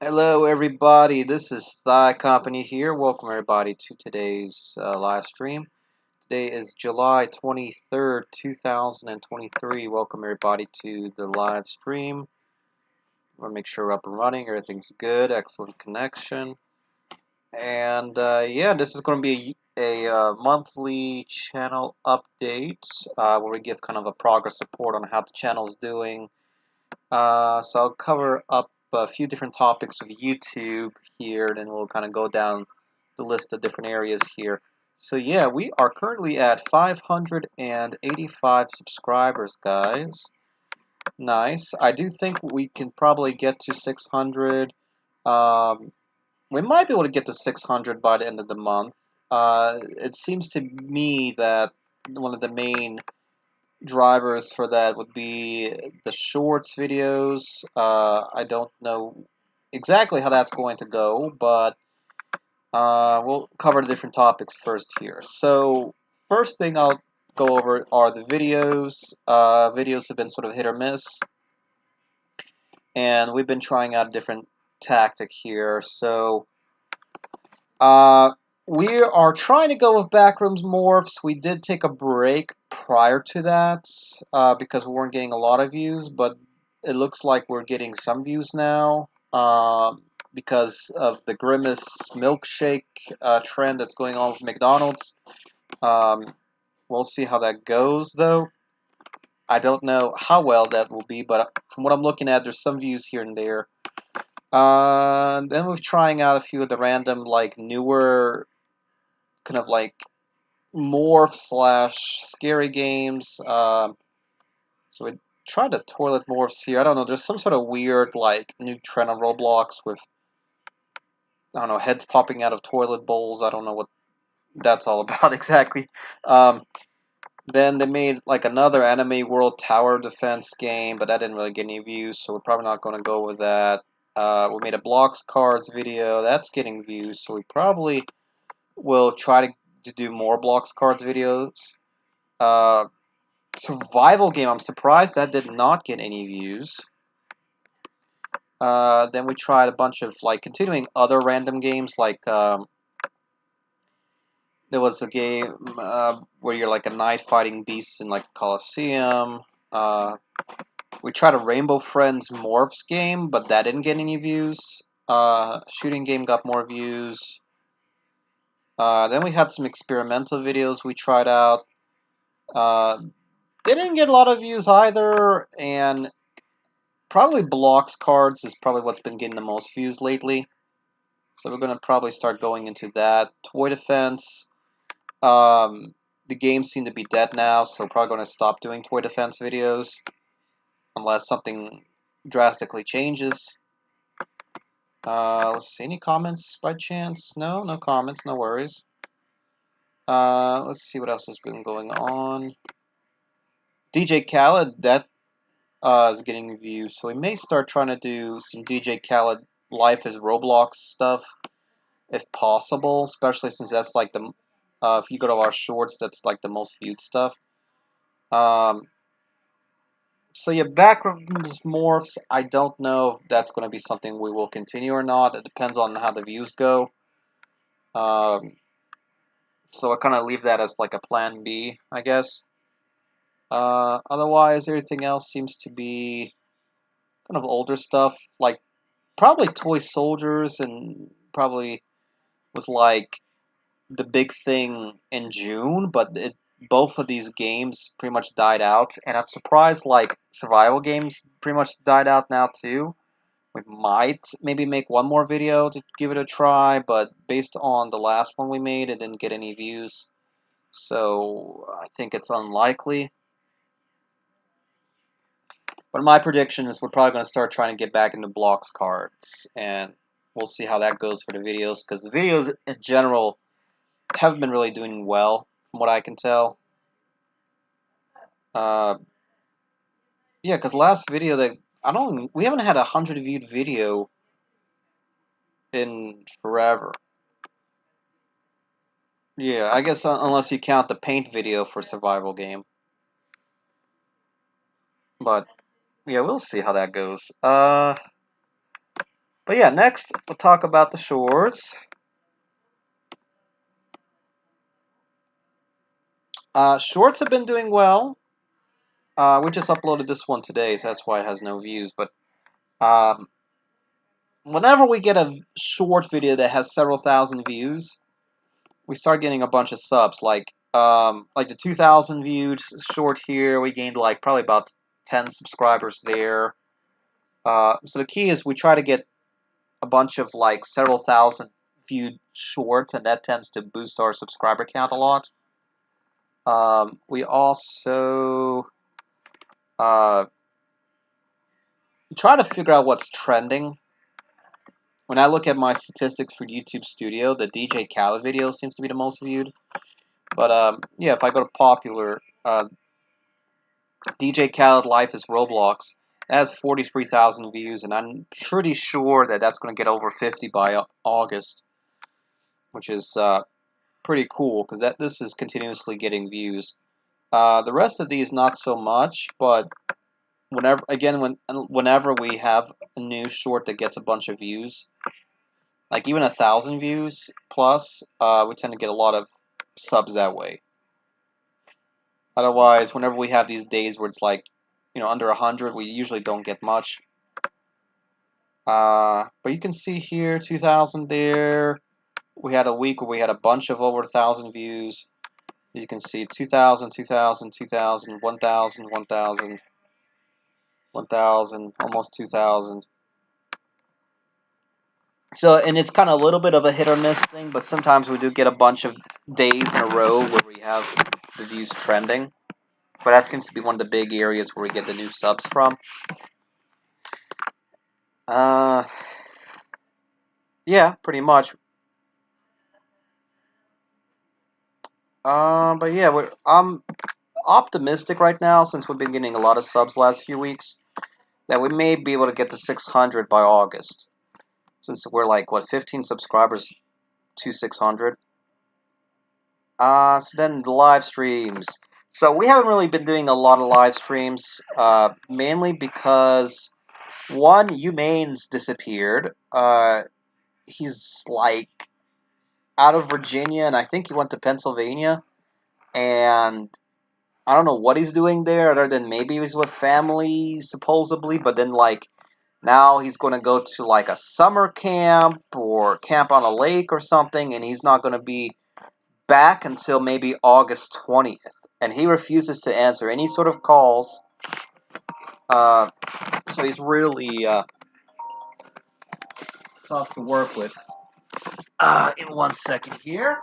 Hello, everybody. This is Thycompany here. Welcome, everybody, to today's live stream. Today is July 23rd, 2023. Welcome, everybody, to the live stream. I want to make sure we're up and running. Everything's good. Excellent connection. And yeah, this is going to be a monthly channel update where we give kind of a progress report on how the channel is doing. So I'll cover up a few different topics of YouTube here, then we'll kind of go down the list of different areas here. So yeah, we are currently at 585 subscribers, guys. Nice. I do think we can probably get to 600. We might be able to get to 600 by the end of the month. It seems to me that one of the main drivers for that would be the shorts videos. I don't know exactly how that's going to go, but we'll cover the different topics first here. So first thing I'll go over are the videos. Videos have been sort of hit or miss, and we've been trying out a different tactic here. So uh, we are trying to go with backrooms morphs. We did take a break prior to that because we weren't getting a lot of views, but it looks like we're getting some views now because of the Grimace milkshake trend that's going on with McDonald's. We'll see how that goes, though. I don't know how well that will be, but from what I'm looking at, there's some views here and there. Then we're trying out a few of the random, like, newer kind of like morph slash scary games. So we tried the toilet morphs here. I don't know. There's some sort of weird like new trend on Roblox with I don't know heads popping out of toilet bowls. I don't know what that's all about exactly. Um, then they made like another Anime World Tower Defense game, but that didn't really get any views, so we're probably not going to go with that. We made a blocks cards video. That's getting views, so we probably will try to do more blocks cards videos. Uh, Survival game, I'm surprised that did not get any views. Then we tried a bunch of like continuing other random games, like there was a game where you're like a knight fighting beasts in like a coliseum. We tried a Rainbow Friends Morphs game, but that didn't get any views. Shooting game got more views. Then we had some experimental videos we tried out. They didn't get a lot of views either, and probably blocks cards is probably what's been getting the most views lately. So we're going to probably start going into that. Toy defense. The games seem to be dead now, so probably going to stop doing toy defense videos. Unless something drastically changes. Let's see, any comments by chance? No, no comments, no worries. Let's see what else has been going on. DJ Khaled, that is getting views, so we may start trying to do some DJ Khaled Life is Roblox stuff, if possible, especially since that's like the, if you go to our shorts, that's like the most viewed stuff. So yeah, backrooms morphs, I don't know if that's going to be something we will continue or not. It depends on how the views go. So I kind of leave that as like a plan B, I guess. Otherwise, everything else seems to be kind of older stuff, like probably Toy Soldiers, and probably was like the big thing in June, but both of these games pretty much died out, and I'm surprised like survival games pretty much died out now too. We might maybe make one more video to give it a try, but based on the last one we made, it didn't get any views, so I think it's unlikely. But my prediction is we're probably going to start trying to get back into blocks cards, and we'll see how that goes for the videos, because the videos in general haven't been really doing well, from what I can tell. Uh, yeah, because last video that we haven't had a 100 viewed video in forever. Yeah, I guess unless you count the paint video for survival game. But yeah, we'll see how that goes. But yeah, next we'll talk about the shorts. Shorts have been doing well. We just uploaded this one today, so that's why it has no views. But um, whenever we get a short video that has several thousand views, we start getting a bunch of subs. Like the 2,000 viewed short here, we gained like probably about 10 subscribers there. So the key is we try to get a bunch of like several thousand viewed shorts, and that tends to boost our subscriber count a lot. We also try to figure out what's trending. When I look at my statistics for YouTube Studio, the DJ Khaled video seems to be the most viewed. But yeah, if I go to popular, DJ Khaled Life is Roblox. It has 43,000 views, and I'm pretty sure that that's going to get over 50 by August, which is pretty cool because this is continuously getting views. The rest of these not so much, but whenever we have a new short that gets a bunch of views, like even 1,000 views plus, we tend to get a lot of subs that way. Otherwise, whenever we have these days where it's like, under 100, we usually don't get much. But you can see here, 2,000 there. We had a week where we had a bunch of over 1,000 views. You can see 2,000, 2,000, 2,000, 1,000, 1,000, 1,000, almost 2,000. So, and it's kind of a little bit of a hit or miss thing, but sometimes we do get a bunch of days in a row where we have the views trending. But that seems to be one of the big areas where we get the new subs from. Yeah, pretty much. But yeah, I'm optimistic right now since we've been getting a lot of subs last few weeks that we may be able to get to 600 by August. Since we're like, what, 15 subscribers to 600? So then the live streams. So we haven't really been doing a lot of live streams, mainly because, one, Humane's disappeared. He's like out of Virginia, and I think he went to Pennsylvania, and I don't know what he's doing there, other than maybe he's with family, supposedly, but then, like, now he's going to go to, like, a summer camp or camp on a lake or something, and he's not going to be back until maybe August 20th. And he refuses to answer any sort of calls. So he's really tough to work with. In 1 second here.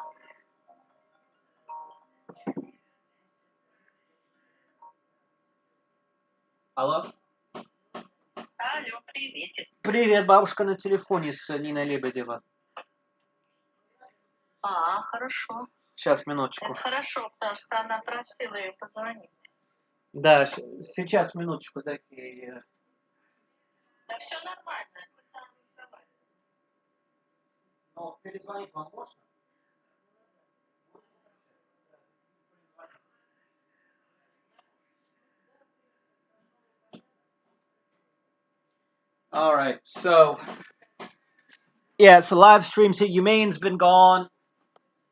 Алло? Алло, привет. Привет, бабушка на телефоне с Ниной Лебедева. Хорошо. Сейчас, минуточку. Это хорошо, потому что она просила ее позвонить. Да, сейчас, минуточку, дайте ей... Да все нормально, вы сами вставали. Ну, перезвонить вам можно? All right, so yeah, so live streams. Humane's been gone.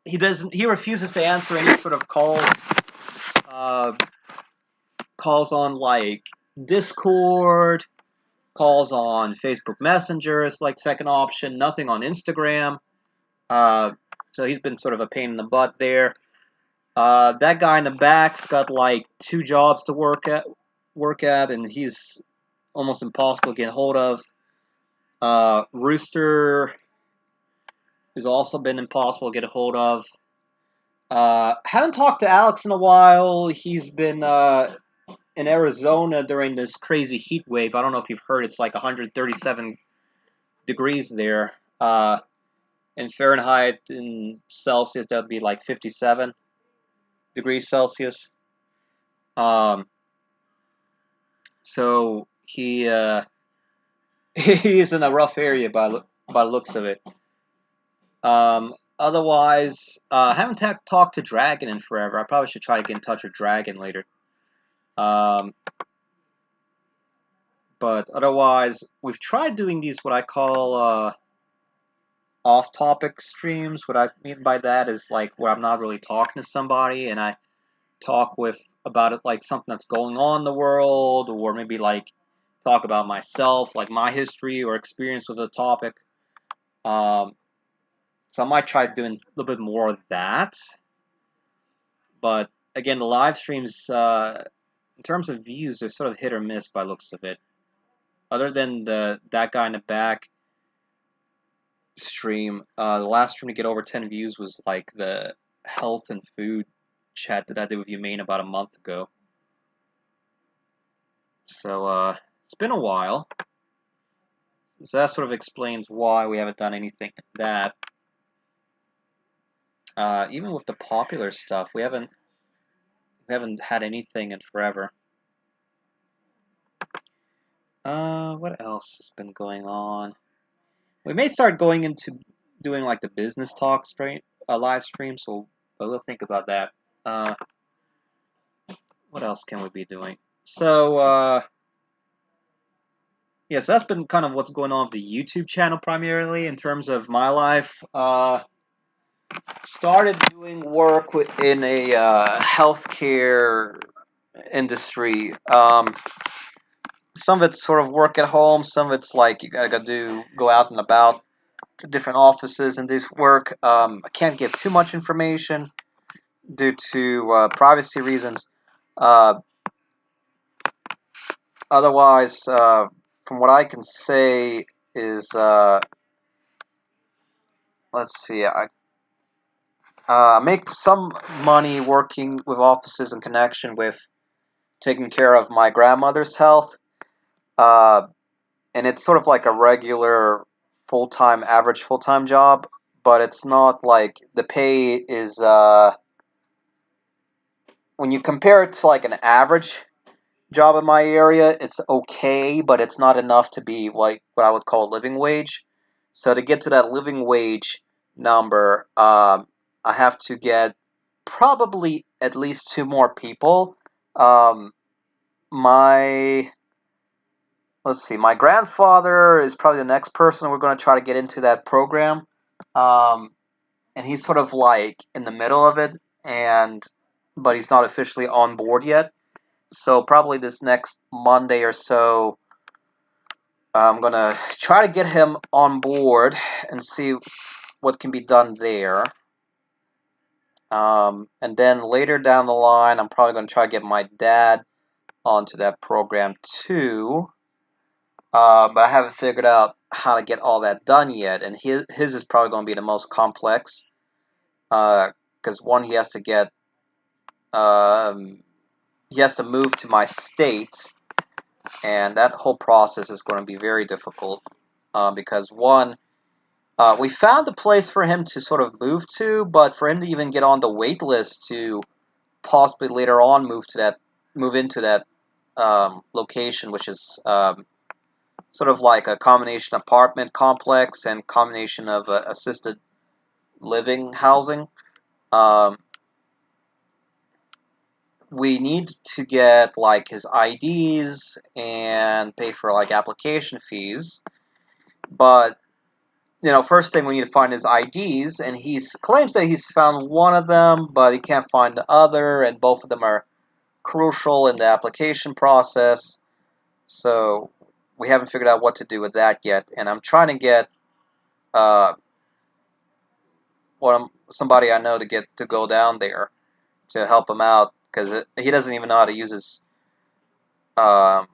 He refuses to answer any sort of calls. Calls on like Discord, calls on Facebook Messenger is like second option. Nothing on Instagram. So he's been sort of a pain in the butt there. That guy in the back's got like 2 jobs to work at, and he's almost impossible to get hold of. Rooster has also been impossible to get a hold of. Haven't talked to Alex in a while. He's been in Arizona during this crazy heat wave. I don't know if you've heard. It's like 137 degrees there. In Fahrenheit, in Celsius, that would be like 57 degrees Celsius. So he he's in a rough area by the looks of it. Otherwise, I haven't talked to Dragon in forever. I probably should try to get in touch with Dragon later. But otherwise, we've tried doing these what I call off-topic streams. What I mean by that is like where I'm not really talking to somebody and I talk with about it like something that's going on in the world, or maybe like talk about myself, like my history or experience with a topic. Um, so I might try doing a little bit more of that. But again, the live streams, in terms of views, they're sort of hit or miss by looks of it. Other than that guy in the back stream, the last stream to get over 10 views was like the health and food chat that I did with Humane about a month ago. So it's been a while. So that sort of explains why we haven't done anything in that. Even with the popular stuff, we haven't had anything in forever. What else has been going on? We may start going into doing like the business talk live stream, so we'll think about that. What else can we be doing? So, yes, that's been kind of what's going on with the YouTube channel primarily in terms of my life. Started doing work in a healthcare industry. Some of it's sort of work at home. Some of it's like you gotta go out and about to different offices and do work. I can't give too much information due to privacy reasons. Uh, Otherwise, from what I can say is, let's see, I make some money working with offices in connection with taking care of my grandmother's health. Uh, and it's sort of like a regular average full-time job, but it's not like the pay is, when you compare it to like an average job in my area, it's okay, but it's not enough to be like what I would call a living wage. So to get to that living wage number, I have to get probably at least two more people. Um, my let's see, my grandfather is probably the next person we're going to try to get into that program, um, and he's sort of like in the middle of it, and but he's not officially on board yet. So probably this next Monday or so, I'm gonna try to get him on board and see what can be done there. And then later down the line, I'm probably gonna try to get my dad onto that program too. But I haven't figured out how to get all that done yet, and his is probably going to be the most complex. Because one, he has to move to my state, and that whole process is going to be very difficult. Because one, we found a place for him to sort of move to, but for him to even get on the wait list to possibly later on move into that location, which is sort of like a combination apartment complex and combination of assisted living housing. Um, we need to get like his IDs and pay for like application fees, but first thing we need to find his IDs, and he claims that he's found one of them, but he can't find the other, and both of them are crucial in the application process. So we haven't figured out what to do with that yet, and I'm trying to get uh, somebody I know to get to go down there to help him out because he doesn't even know how to use his. Um,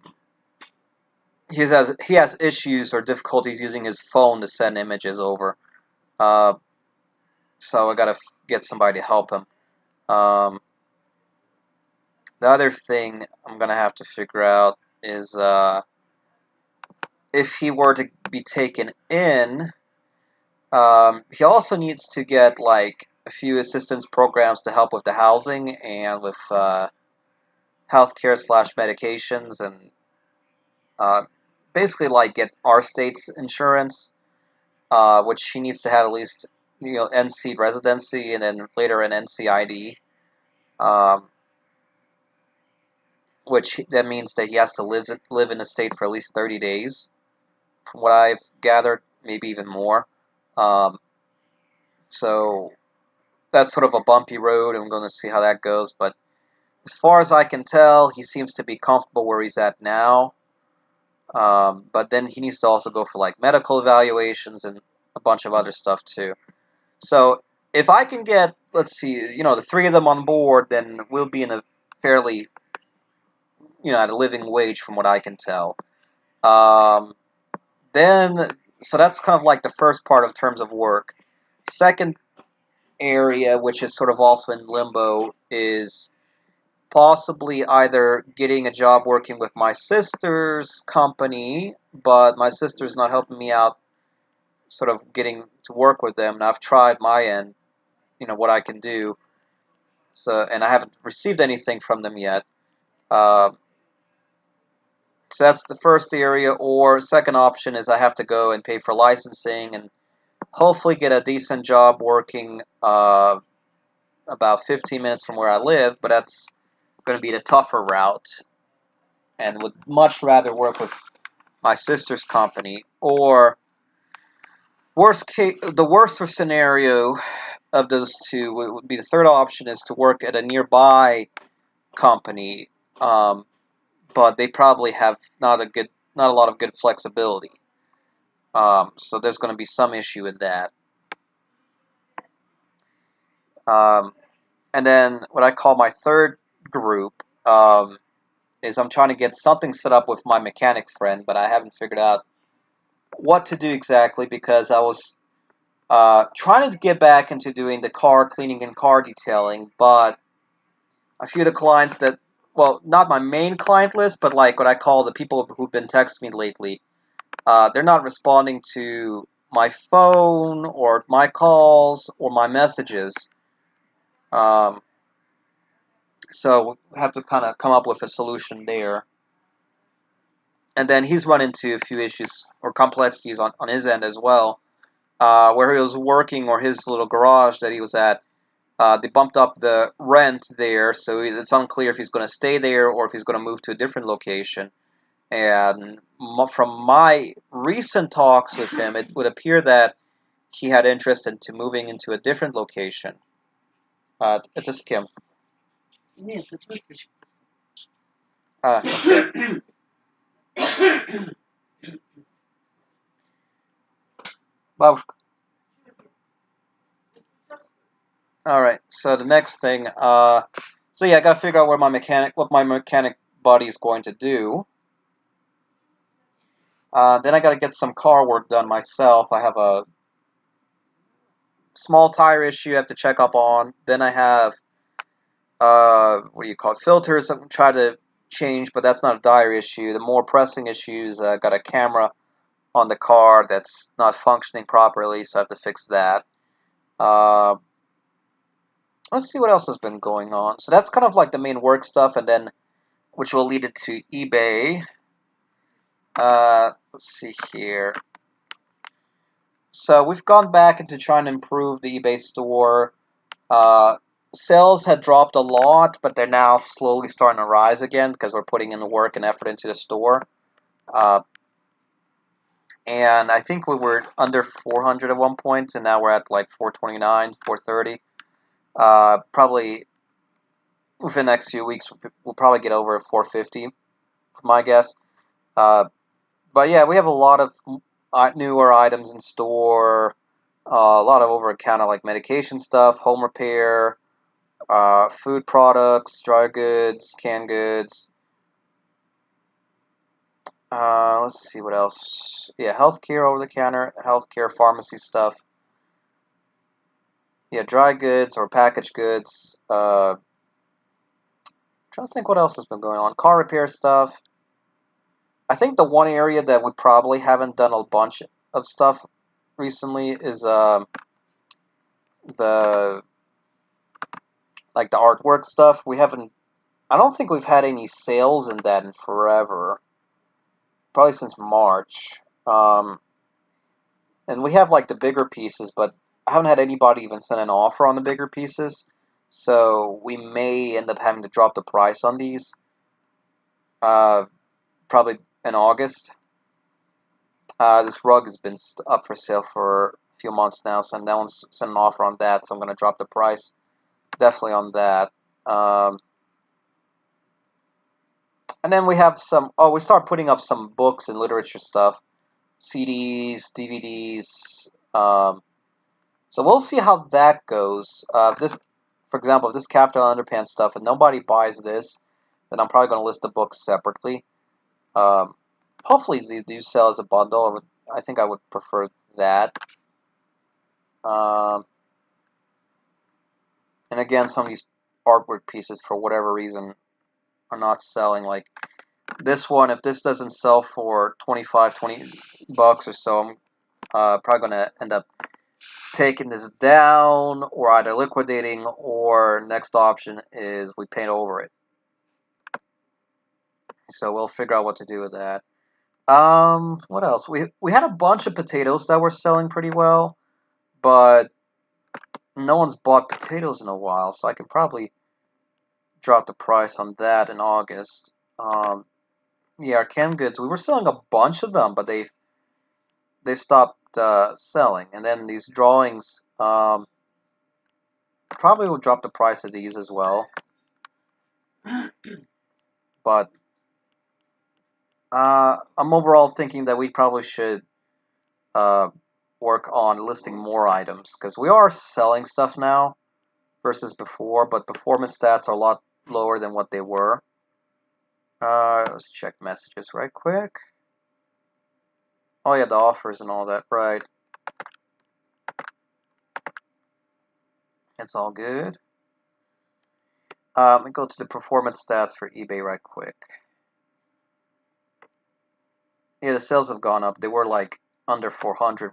he has issues or difficulties using his phone to send images over. Uh, so I gotta get somebody to help him. Um, the other thing I'm gonna have to figure out is if he were to be taken in, he also needs to get like a few assistance programs to help with the housing and with healthcare / medications and uh, basically like get our state's insurance, which he needs to have at least NC residency and then later an NCID. Um, which that means that he has to live in the state for at least 30 days, from what I've gathered, maybe even more. Um, so that's sort of a bumpy road, and we're going to see how that goes. But as far as I can tell, he seems to be comfortable where he's at now. But then he needs to also go for like medical evaluations and a bunch of other stuff too. So if I can get, let's see, the three of them on board, then we'll be in a fairly, at a living wage from what I can tell. Um, then, so that's kind of like the first part of terms of work. Second area, which is sort of also in limbo, is possibly either getting a job working with my sister's company, but my sister's not helping me out sort of getting to work with them, and I've tried my end, what I can do. So, and I haven't received anything from them yet. Uh, so that's the first area. Or second option is I have to go and pay for licensing and hopefully get a decent job working about 15 minutes from where I live. But that's going to be the tougher route, and would much rather work with my sister's company. Or the worst scenario of those two would be the third option is to work at a nearby company, but they probably have not a lot of good flexibility. So there's going to be some issue with that. Um, and then what I call my third group is I'm trying to get something set up with my mechanic friend, but I haven't figured out what to do exactly because I was trying to get back into doing the car cleaning and car detailing, but a few of the clients that, well, not my main client list, but like what I call the people who've been texting me lately, they're not responding to my phone or my calls or my messages. Um, so we have to kind of come up with a solution there. And then he's run into a few issues or complexities on his end as well, where he was working or his little garage that he was at. They bumped up the rent there, so it's unclear if he's going to stay there or if he's going to move to a different location. And from my recent talks with him, it would appear that he had interest into moving into a different location. Это с кем? Нет, это выключи. Okay. Бабушка. Alright, so the next thing, so yeah, I gotta figure out what my mechanic buddy is going to do. Then I gotta get some car work done myself. I have a small tire issue I have to check up on. Then I have, what do you call it, filters I'm try to change, but that's not a dire issue. The more pressing issues, I got a camera on the car that's not functioning properly, so I have to fix that. Let's see what else has been going on. So that's kind of like the main work stuff, and then which will lead it to eBay. Let's see here. So we've gone back into trying to improve the eBay store. Sales had dropped a lot, but they're now slowly starting to rise again because we're putting in the work and effort into the store. And I think we were under 400 at one point, and now we're at like 429, 430. Probably within the next few weeks, we'll probably get over 450, my guess. But yeah, we have a lot of newer items in store, a lot of over-the-counter like medication stuff, home repair, food products, dry goods, canned goods. Let's see what else. Yeah, healthcare over-the-counter, healthcare pharmacy stuff. Yeah, dry goods or packaged goods. Trying to think what else has been going on. Car repair stuff. I think the one area that we probably haven't done a bunch of stuff recently is the the artwork stuff. We haven't. I don't think we've had any sales in that in forever. Probably since March. And we have like the bigger pieces, but I haven't had anybody even send an offer on the bigger pieces. So we may end up having to drop the price on these. probably in August. This rug has been up for sale for a few months now, so no one's sent an offer on that, so I'm going to drop the price definitely on that. And then we have some, oh, we start putting up some books and literature stuff, CDs, DVDs. So we'll see how that goes. This, for example, if this Capital Underpants stuff, and nobody buys this, then I'm probably going to list the books separately. Um, Hopefully these do sell as a bundle. I think I would prefer that. Um, and again, some of these artwork pieces, for whatever reason, are not selling. Like this one, if this doesn't sell for 20 bucks or so, I'm probably going to end up taking this down, or either liquidating, or next option is we paint over it. So we'll figure out what to do with that. What else? We had a bunch of potatoes that were selling pretty well, but no one's bought potatoes in a while, so I can probably drop the price on that in August. Yeah, our canned goods, we were selling a bunch of them, but they stopped selling. And then these drawings, probably will drop the price of these as well. But I'm overall thinking that we probably should uh, work on listing more items, because we are selling stuff now versus before, but performance stats are a lot lower than what they were. Let's check messages right quick. Oh yeah, the offers and all that, right. It's all good. Let me go to the performance stats for eBay right quick. Yeah, the sales have gone up. They were like under 400